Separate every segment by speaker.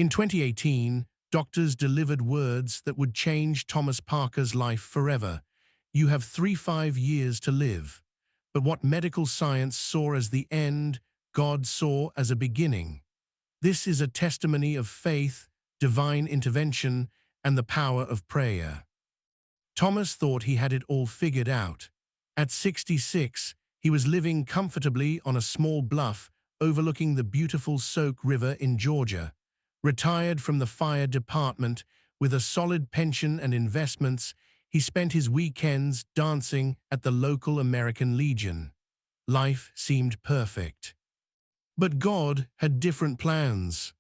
Speaker 1: In 2018, doctors delivered words that would change Thomas Parker's life forever. You have 3 5 years to live. But what medical science saw as the end, God saw as a beginning. This is a testimony of faith, divine intervention, and the power of prayer. Thomas thought he had it all figured out. At 66, he was living comfortably on a small bluff overlooking the beautiful Soak River in Georgia. Retired from the fire department with a solid pension and investments, he spent his weekends dancing at the local American Legion. Life seemed perfect. But God had different plans.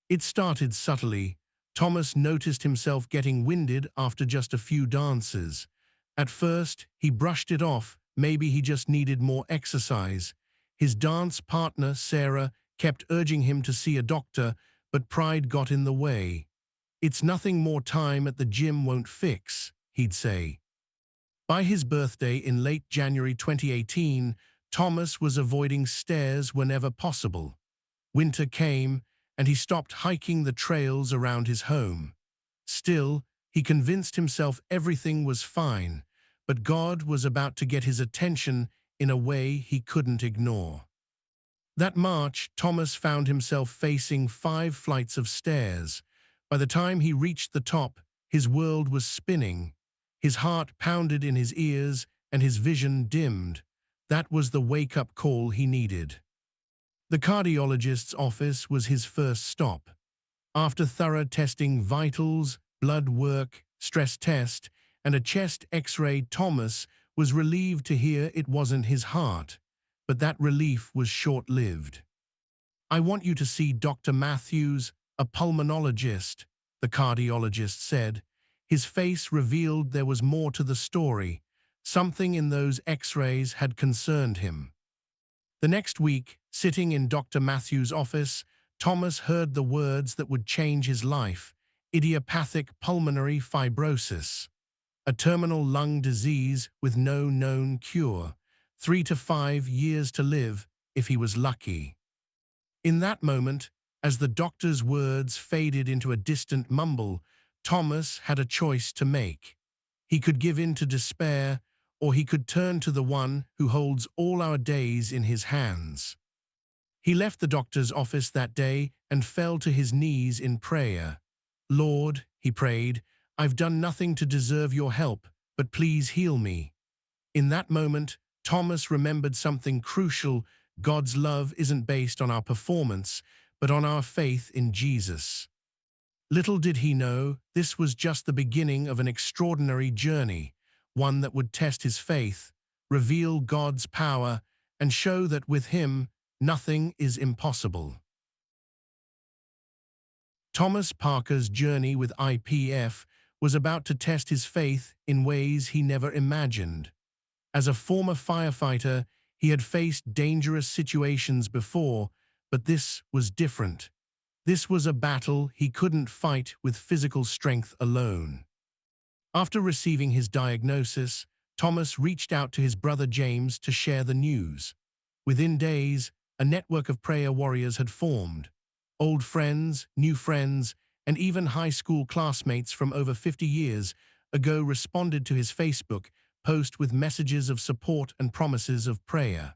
Speaker 1: It started subtly. Thomas noticed himself getting winded after just a few dances. At first, he brushed it off. Maybe he just needed more exercise. His dance partner, Sarah, kept urging him to see a doctor, but pride got in the way. "It's nothing more time at the gym won't fix," he'd say. By his birthday in late January 2018, Thomas was avoiding stairs whenever possible. Winter came, and he stopped hiking the trails around his home. Still, he convinced himself everything was fine, but God was about to get his attention in a way he couldn't ignore. That March, Thomas found himself facing 5 flights of stairs. By the time he reached the top, his world was spinning. His heart pounded in his ears, and his vision dimmed. That was the wake-up call he needed. The cardiologist's office was his first stop. After thorough testing vitals, blood work, stress test, and a chest X-ray, Thomas was relieved to hear it wasn't his heart. But that relief was short-lived. "I want you to see Dr. Matthews, a pulmonologist," the cardiologist said. His face revealed there was more to the story. Something in those X-rays had concerned him. The next week, sitting in Dr. Matthews' office, Thomas heard the words that would change his life: idiopathic pulmonary fibrosis, a terminal lung disease with no known cure, 3 to 5 years to live if he was lucky. In that moment, as the doctor's words faded into a distant mumble, Thomas had a choice to make. He could give in to despair, or he could turn to the one who holds all our days in his hands. He left the doctor's office that day and fell to his knees in prayer. "Lord," he prayed, "I've done nothing to deserve your help, but please heal me." In that moment, Thomas remembered something crucial: God's love isn't based on our performance, but on our faith in Jesus. Little did he know, this was just the beginning of an extraordinary journey, one that would test his faith, reveal God's power, and show that with him, nothing is impossible. Thomas Parker's journey with IPF was about to test his faith in ways he never imagined. As a former firefighter, he had faced dangerous situations before, but this was different. This was a battle he couldn't fight with physical strength alone. After receiving his diagnosis, Thomas reached out to his brother James to share the news. Within days, a network of prayer warriors had formed. Old friends, new friends, and even high school classmates from over 50 years ago responded to his Facebook post with messages of support and promises of prayer.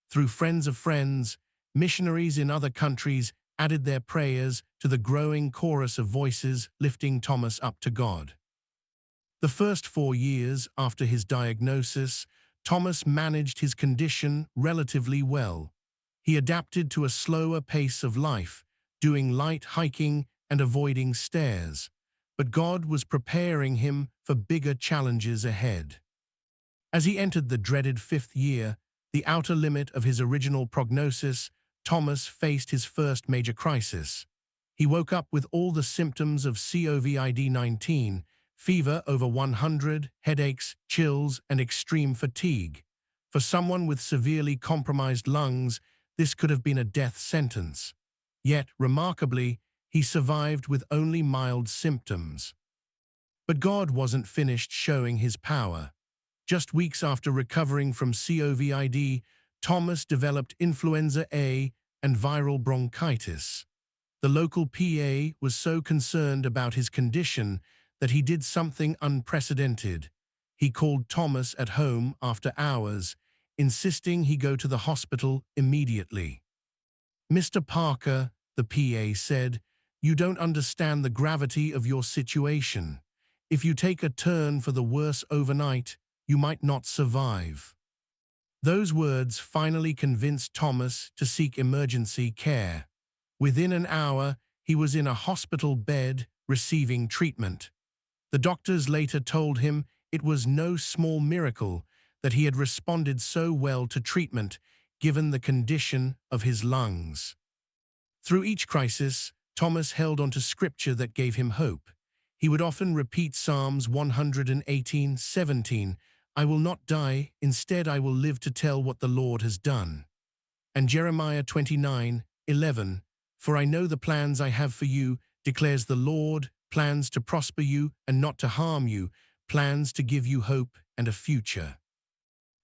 Speaker 1: Through friends of friends, missionaries in other countries added their prayers to the growing chorus of voices lifting Thomas up to God. The first 4 years after his diagnosis, Thomas managed his condition relatively well. He adapted to a slower pace of life, doing light hiking and avoiding stairs. But God was preparing him for bigger challenges ahead. As he entered the dreaded 5th year, the outer limit of his original prognosis, Thomas faced his first major crisis. He woke up with all the symptoms of COVID-19, fever over 100, headaches, chills, and extreme fatigue. For someone with severely compromised lungs, this could have been a death sentence. Yet, remarkably, he survived with only mild symptoms. But God wasn't finished showing his power. Just weeks after recovering from COVID, Thomas developed influenza A and viral bronchitis. The local PA was so concerned about his condition that he did something unprecedented. He called Thomas at home after hours, insisting he go to the hospital immediately. "Mr. Parker," the PA said, "you don't understand the gravity of your situation. If you take a turn for the worse overnight, you might not survive." Those words finally convinced Thomas to seek emergency care. Within an hour, he was in a hospital bed receiving treatment. The doctors later told him it was no small miracle that he had responded so well to treatment, given the condition of his lungs. Through each crisis, Thomas held on to scripture that gave him hope. He would often repeat Psalms 118:17, "I will not die, instead I will live to tell what the Lord has done." And Jeremiah 29:11, "For I know the plans I have for you, declares the Lord, plans to prosper you and not to harm you, plans to give you hope and a future."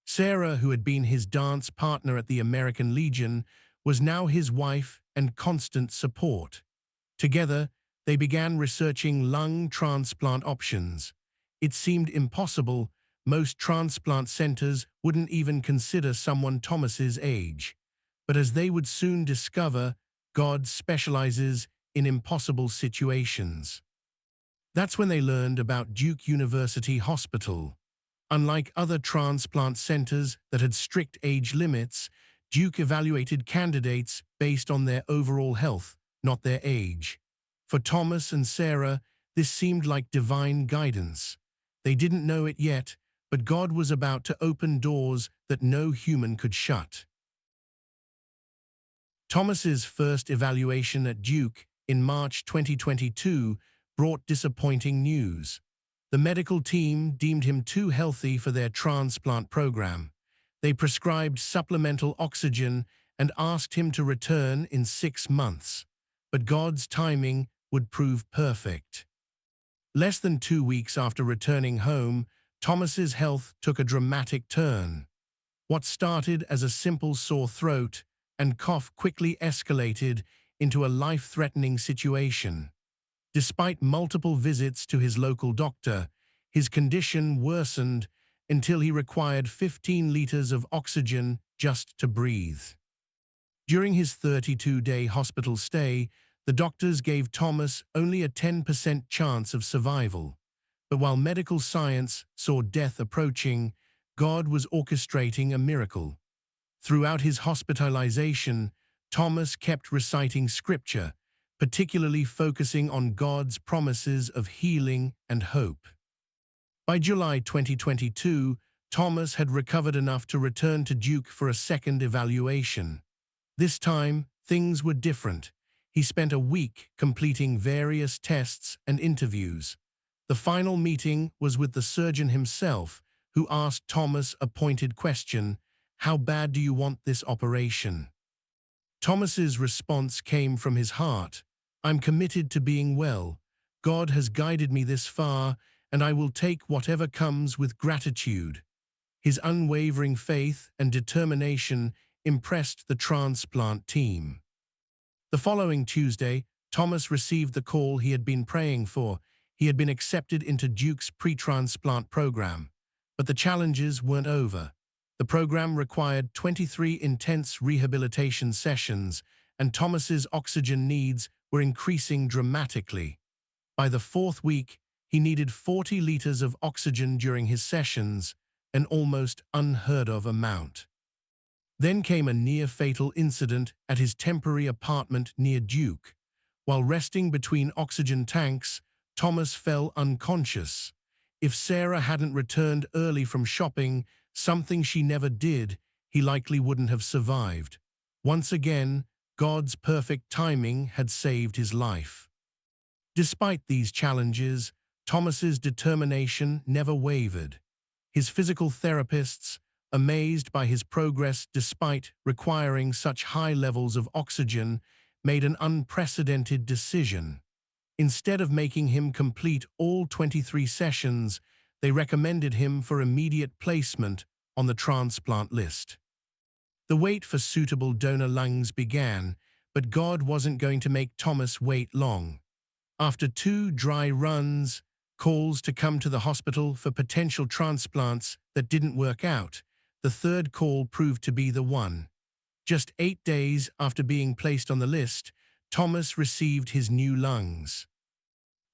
Speaker 1: Sarah, who had been his dance partner at the American Legion, was now his wife and constant support. Together, they began researching lung transplant options. It seemed impossible. Most transplant centers wouldn't even consider someone Thomas's age. But as they would soon discover, God specializes in impossible situations. That's when they learned about Duke University Hospital. Unlike other transplant centers that had strict age limits, Duke evaluated candidates based on their overall health, not their age. For Thomas and Sarah, this seemed like divine guidance. They didn't know it yet, but God was about to open doors that no human could shut. Thomas's first evaluation at Duke in March 2022 brought disappointing news. The medical team deemed him too healthy for their transplant program. They prescribed supplemental oxygen and asked him to return in 6 months. But God's timing would prove perfect. Less than 2 weeks after returning home, Thomas's health took a dramatic turn. What started as a simple sore throat and cough quickly escalated into a life-threatening situation. Despite multiple visits to his local doctor, his condition worsened until he required 15 liters of oxygen just to breathe. During his 32-day hospital stay, the doctors gave Thomas only a 10% chance of survival. But while medical science saw death approaching, God was orchestrating a miracle. Throughout his hospitalization, Thomas kept reciting scripture, particularly focusing on God's promises of healing and hope. By July 2022, Thomas had recovered enough to return to Duke for a second evaluation. This time, things were different. He spent a week completing various tests and interviews. The final meeting was with the surgeon himself, who asked Thomas a pointed question: "How bad do you want this operation?" Thomas's response came from his heart: "I'm committed to being well. God has guided me this far, and I will take whatever comes with gratitude." His unwavering faith and determination impressed the transplant team. The following Tuesday, Thomas received the call he had been praying for. He had been accepted into Duke's pre-transplant program. But the challenges weren't over. The program required 23 intense rehabilitation sessions, and Thomas's oxygen needs were increasing dramatically. By the 4th week, he needed 40 liters of oxygen during his sessions, an almost unheard-of amount. Then came a near-fatal incident at his temporary apartment near Duke. While resting between oxygen tanks, Thomas fell unconscious. If Sarah hadn't returned early from shopping, something she never did, he likely wouldn't have survived. Once again, God's perfect timing had saved his life. Despite these challenges, Thomas's determination never wavered. His physical therapists, amazed by his progress despite requiring such high levels of oxygen, made an unprecedented decision. Instead of making him complete all 23 sessions, they recommended him for immediate placement on the transplant list. The wait for suitable donor lungs began, But God wasn't going to make Thomas wait long. After 2 dry runs, calls to come to the hospital for potential transplants that didn't work out, the third call proved to be the one. Just 8 days after being placed on the list, Thomas received his new lungs.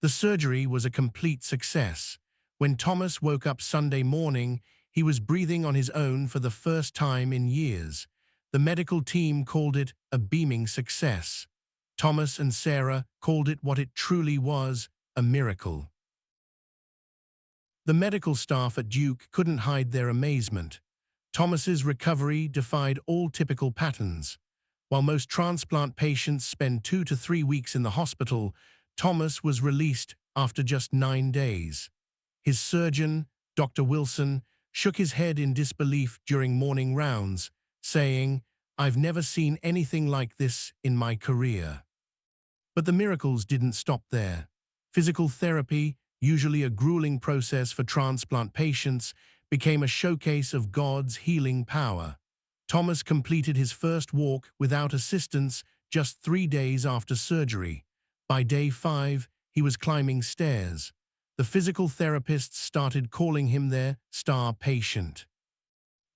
Speaker 1: The surgery was a complete success. When Thomas woke up Sunday morning, he was breathing on his own for the first time in years. The medical team called it a beaming success. Thomas and Sarah called it what it truly was, a miracle. The medical staff at Duke couldn't hide their amazement. Thomas's recovery defied all typical patterns. While most transplant patients spend 2 to 3 weeks in the hospital, Thomas was released after just 9 days. His surgeon, Dr. Wilson, shook his head in disbelief during morning rounds, saying, "I've never seen anything like this in my career." But the miracles didn't stop there. Physical therapy, usually a grueling process for transplant patients, became a showcase of God's healing power. Thomas completed his first walk without assistance just 3 days after surgery. By day 5, he was climbing stairs. The physical therapists started calling him their star patient.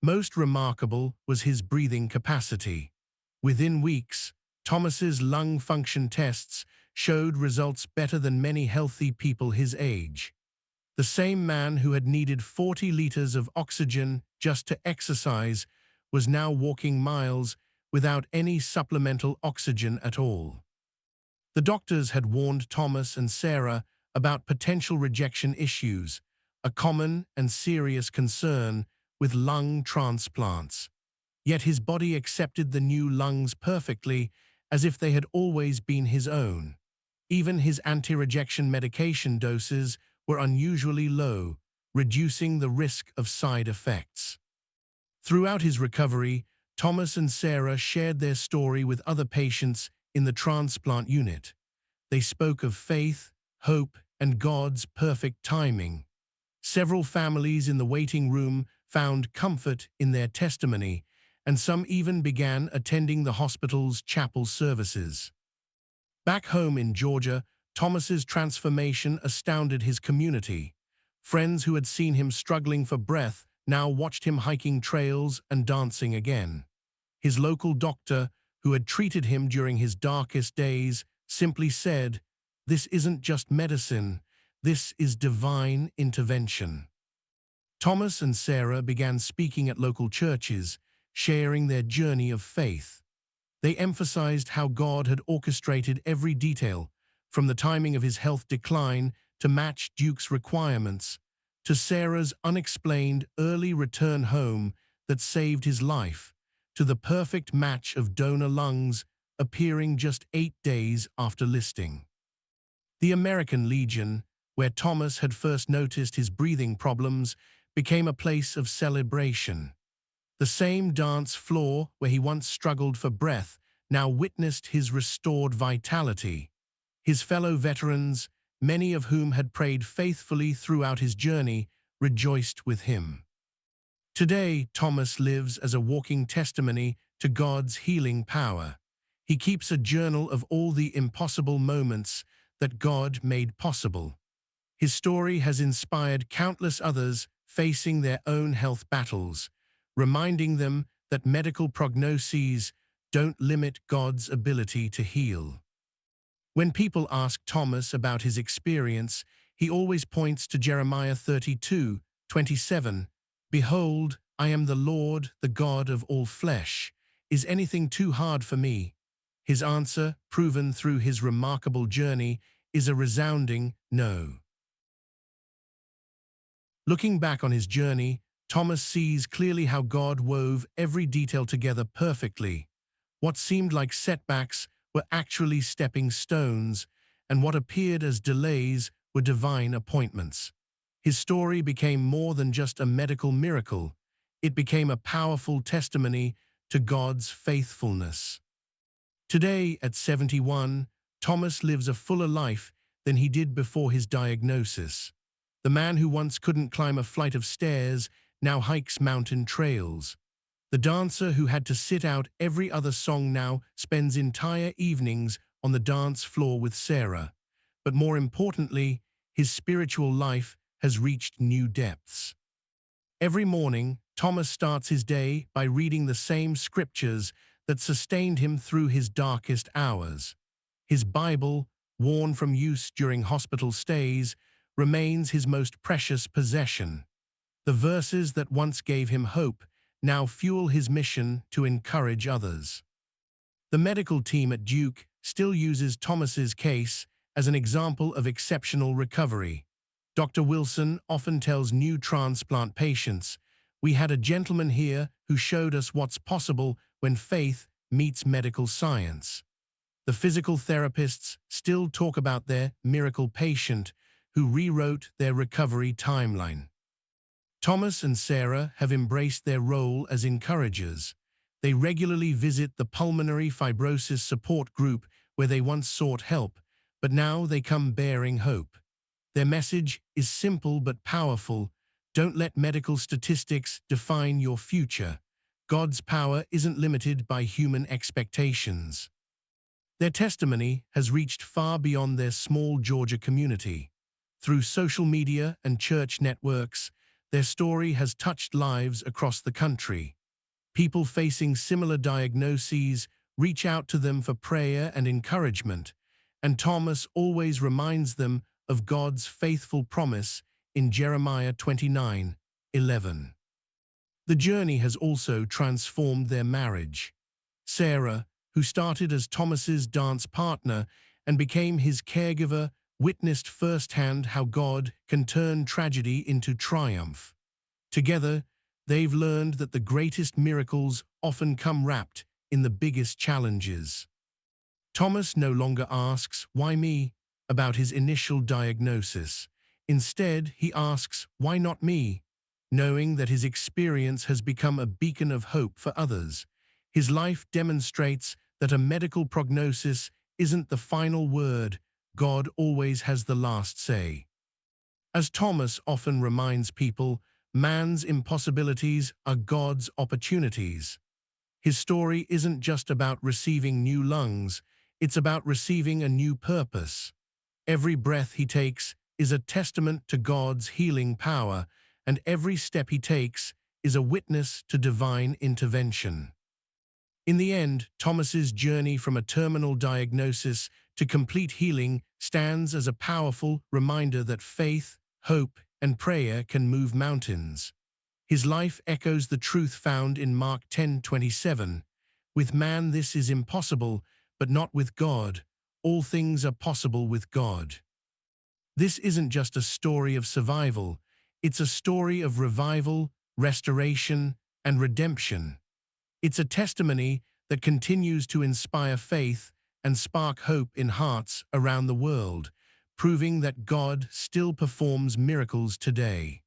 Speaker 1: Most remarkable was his breathing capacity. Within weeks, Thomas's lung function tests showed results better than many healthy people his age. The same man who had needed 40 liters of oxygen just to exercise was now walking miles without any supplemental oxygen at all. The doctors had warned Thomas and Sarah about potential rejection issues, a common and serious concern with lung transplants. Yet his body accepted the new lungs perfectly, as if they had always been his own. Even his anti-rejection medication doses were unusually low, reducing the risk of side effects. Throughout his recovery, Thomas and Sarah shared their story with other patients in the transplant unit. They spoke of faith, hope, and God's perfect timing. Several families in the waiting room found comfort in their testimony, and some even began attending the hospital's chapel services. Back home in Georgia, Thomas's transformation astounded his community. Friends who had seen him struggling for breath now watched him hiking trails and dancing again. His local doctor, who had treated him during his darkest days, simply said, "This isn't just medicine, this is divine intervention." Thomas and Sarah began speaking at local churches, sharing their journey of faith. They emphasized how God had orchestrated every detail, from the timing of his health decline to match Duke's requirements, to Sarah's unexplained early return home that saved his life, to the perfect match of donor lungs appearing just 8 days after listing. The American Legion, where Thomas had first noticed his breathing problems, became a place of celebration. The same dance floor where he once struggled for breath now witnessed his restored vitality. His fellow veterans, many of whom had prayed faithfully throughout his journey, rejoiced with him. Today, Thomas lives as a walking testimony to God's healing power. He keeps a journal of all the impossible moments that God made possible. His story has inspired countless others facing their own health battles, reminding them that medical prognoses don't limit God's ability to heal. When people ask Thomas about his experience, he always points to Jeremiah 32:27. "Behold, I am the Lord, the God of all flesh. Is anything too hard for me?" His answer, proven through his remarkable journey, is a resounding no. Looking back on his journey, Thomas sees clearly how God wove every detail together perfectly. What seemed like setbacks were actually stepping stones, and what appeared as delays were divine appointments. His story became more than just a medical miracle. It became a powerful testimony to God's faithfulness. Today, at 71, Thomas lives a fuller life than he did before his diagnosis. The man who once couldn't climb a flight of stairs now hikes mountain trails. The dancer who had to sit out every other song now spends entire evenings on the dance floor with Sarah. But more importantly, his spiritual life has reached new depths. Every morning, Thomas starts his day by reading the same scriptures that sustained him through his darkest hours. His Bible, worn from use during hospital stays, remains his most precious possession. The verses that once gave him hope now fuel his mission to encourage others. The medical team at Duke still uses Thomas's case as an example of exceptional recovery. Dr. Wilson often tells new transplant patients, "We had a gentleman here who showed us what's possible when faith meets medical science." The physical therapists still talk about their miracle patient who rewrote their recovery timeline. Thomas and Sarah have embraced their role as encouragers. They regularly visit the pulmonary fibrosis support group where they once sought help, but now they come bearing hope. Their message is simple but powerful. Don't let medical statistics define your future. God's power isn't limited by human expectations. Their testimony has reached far beyond their small Georgia community. Through social media and church networks, their story has touched lives across the country. People facing similar diagnoses reach out to them for prayer and encouragement, and Thomas always reminds them of God's faithful promise in Jeremiah 29:11. The journey has also transformed their marriage. Sarah, who started as Thomas's dance partner and became his caregiver, witnessed firsthand how God can turn tragedy into triumph. Together, they've learned that the greatest miracles often come wrapped in the biggest challenges. Thomas no longer asks, "Why me?" about his initial diagnosis. Instead, he asks, "Why not me?" knowing that his experience has become a beacon of hope for others. His life demonstrates that a medical prognosis isn't the final word. God always has the last say. As Thomas often reminds people, man's impossibilities are God's opportunities. His story isn't just about receiving new lungs, it's about receiving a new purpose. Every breath he takes is a testament to God's healing power, and every step he takes is a witness to divine intervention. In the end, Thomas's journey from a terminal diagnosis to complete healing stands as a powerful reminder that faith, hope, and prayer can move mountains. His life echoes the truth found in Mark 10:27. With man this is impossible, but not with God. All things are possible with God. This isn't just a story of survival, it's a story of revival, restoration, and redemption. It's a testimony that continues to inspire faith and spark hope in hearts around the world, proving that God still performs miracles today.